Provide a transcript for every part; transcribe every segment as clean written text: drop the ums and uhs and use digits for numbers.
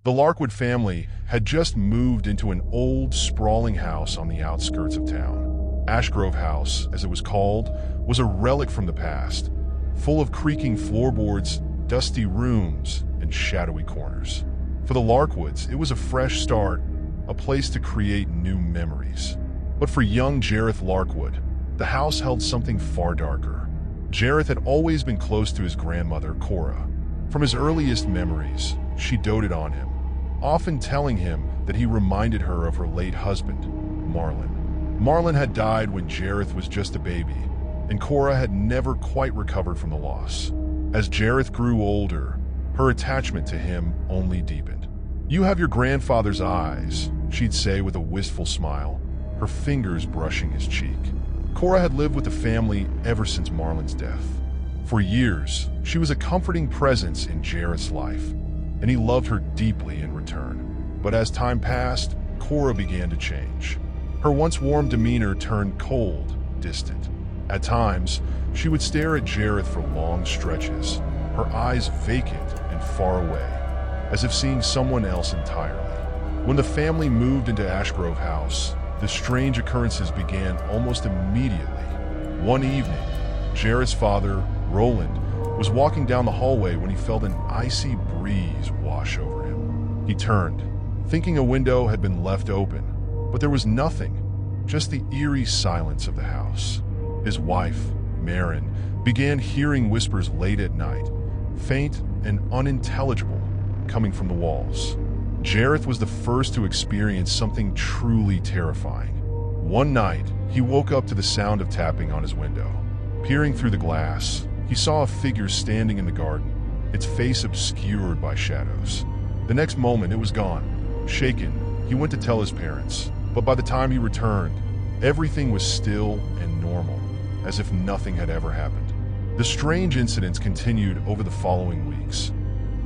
The Larkwood family had just moved into an old, sprawling house on the outskirts of town. Ashgrove House, as it was called, was a relic from the past, full of creaking floorboards, dusty rooms, and shadowy corners. For the Larkwoods, it was a fresh start, a place to create new memories. But for young Jareth Larkwood, the house held something far darker. Jareth had always been close to his grandmother, Cora. From his earliest memories, she doted on him, often telling him that he reminded her of her late husband, Marlin. Marlin had died when Jareth was just a baby, and Cora had never quite recovered from the loss. As Jareth grew older, her attachment to him only deepened. "You have your grandfather's eyes," she'd say with a wistful smile, her fingers brushing his cheek. Cora had lived with the family ever since Marlin's death. For years, she was a comforting presence in Jareth's life, and he loved her deeply in return. But as time passed, Cora began to change. Her once warm demeanor turned cold, distant. At times, she would stare at Jareth for long stretches, her eyes vacant and far away, as if seeing someone else entirely. When the family moved into Ashgrove House, the strange occurrences began almost immediately. One evening, Jareth's father, Roland, was walking down the hallway when he felt an icy breeze wash over him. He turned, thinking a window had been left open, but there was nothing, just the eerie silence of the house. His wife, Marin, began hearing whispers late at night, faint and unintelligible, coming from the walls. Jareth was the first to experience something truly terrifying. One night, he woke up to the sound of tapping on his window. Peering through the glass, he saw a figure standing in the garden, its face obscured by shadows. The next moment, it was gone. Shaken, he went to tell his parents, but by the time he returned, everything was still and normal, as if nothing had ever happened. The strange incidents continued over the following weeks.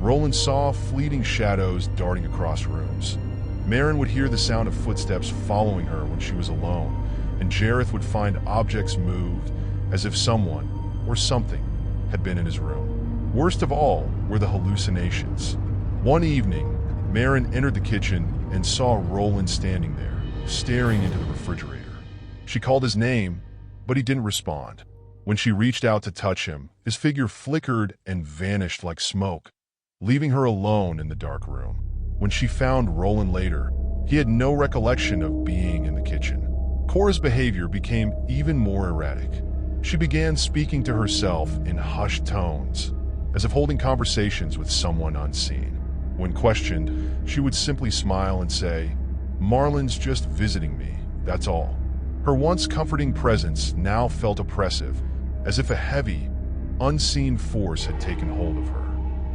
Roland saw fleeting shadows darting across rooms. Marin would hear the sound of footsteps following her when she was alone, and Jareth would find objects moved as if someone or something had been in his room. Worst of all were the hallucinations. One evening, Marin entered the kitchen and saw Roland standing there, staring into the refrigerator. She called his name, but he didn't respond. When she reached out to touch him, his figure flickered and vanished like smoke, leaving her alone in the dark room. When she found Roland later, he had no recollection of being in the kitchen. Cora's behavior became even more erratic. She began speaking to herself in hushed tones, as if holding conversations with someone unseen. When questioned, she would simply smile and say, "Marlin's just visiting me, that's all." Her once comforting presence now felt oppressive, as if a heavy, unseen force had taken hold of her.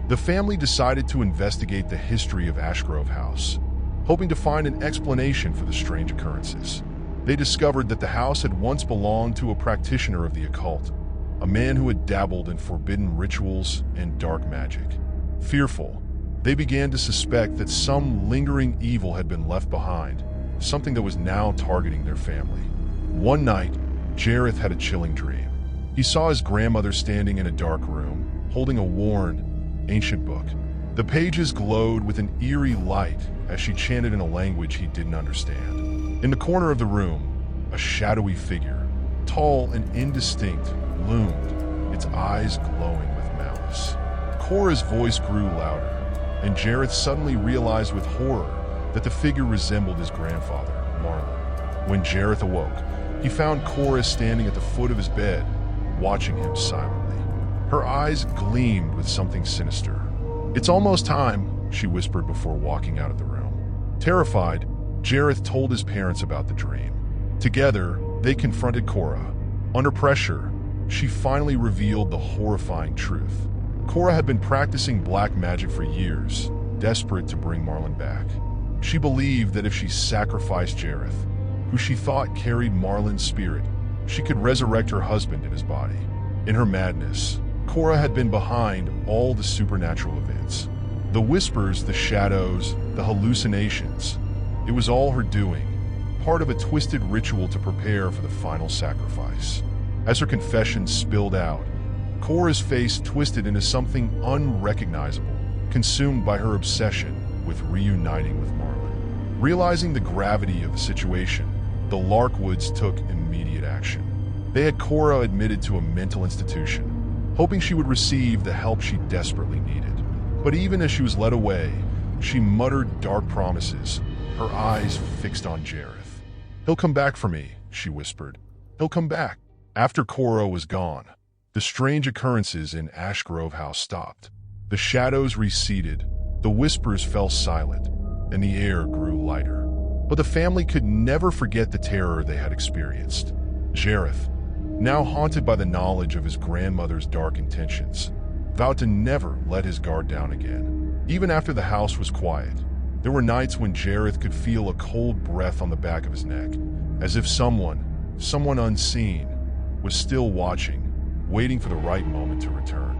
The family decided to investigate the history of Ashgrove House, hoping to find an explanation for the strange occurrences. They discovered that the house had once belonged to a practitioner of the occult, a man who had dabbled in forbidden rituals and dark magic. Fearful, they began to suspect that some lingering evil had been left behind, something that was now targeting their family. One night, Jareth had a chilling dream. He saw his grandmother standing in a dark room, holding a worn, ancient book. The pages glowed with an eerie light as she chanted in a language he didn't understand. In the corner of the room, a shadowy figure, tall and indistinct, loomed, its eyes glowing with malice. Cora's voice grew louder, and Jareth suddenly realized with horror that the figure resembled his grandfather, Marlin. When Jareth awoke, he found Cora standing at the foot of his bed, watching him silently. Her eyes gleamed with something sinister. "It's almost time," she whispered before walking out of the room. Terrified, Jareth told his parents about the dream. Together, they confronted Cora. Under pressure, she finally revealed the horrifying truth. Cora had been practicing black magic for years, desperate to bring Marlin back. She believed that if she sacrificed Jareth, who she thought carried Marlin's spirit, she could resurrect her husband in his body. In her madness, Cora had been behind all the supernatural events. The whispers, the shadows, the hallucinations. It was all her doing, part of a twisted ritual to prepare for the final sacrifice. As her confession spilled out, Cora's face twisted into something unrecognizable, consumed by her obsession with reuniting with Marlin. Realizing the gravity of the situation, the Larkwoods took immediate action. They had Cora admitted to a mental institution, hoping she would receive the help she desperately needed. But even as she was led away, she muttered dark promises, her eyes fixed on Jareth. "He'll come back for me," she whispered. "He'll come back." After Cora was gone, the strange occurrences in Ashgrove House stopped. The shadows receded, the whispers fell silent, and the air grew lighter. But the family could never forget the terror they had experienced. Jareth, now haunted by the knowledge of his grandmother's dark intentions, vowed to never let his guard down again. Even after the house was quiet, there were nights when Jareth could feel a cold breath on the back of his neck, as if someone unseen, was still watching, waiting for the right moment to return.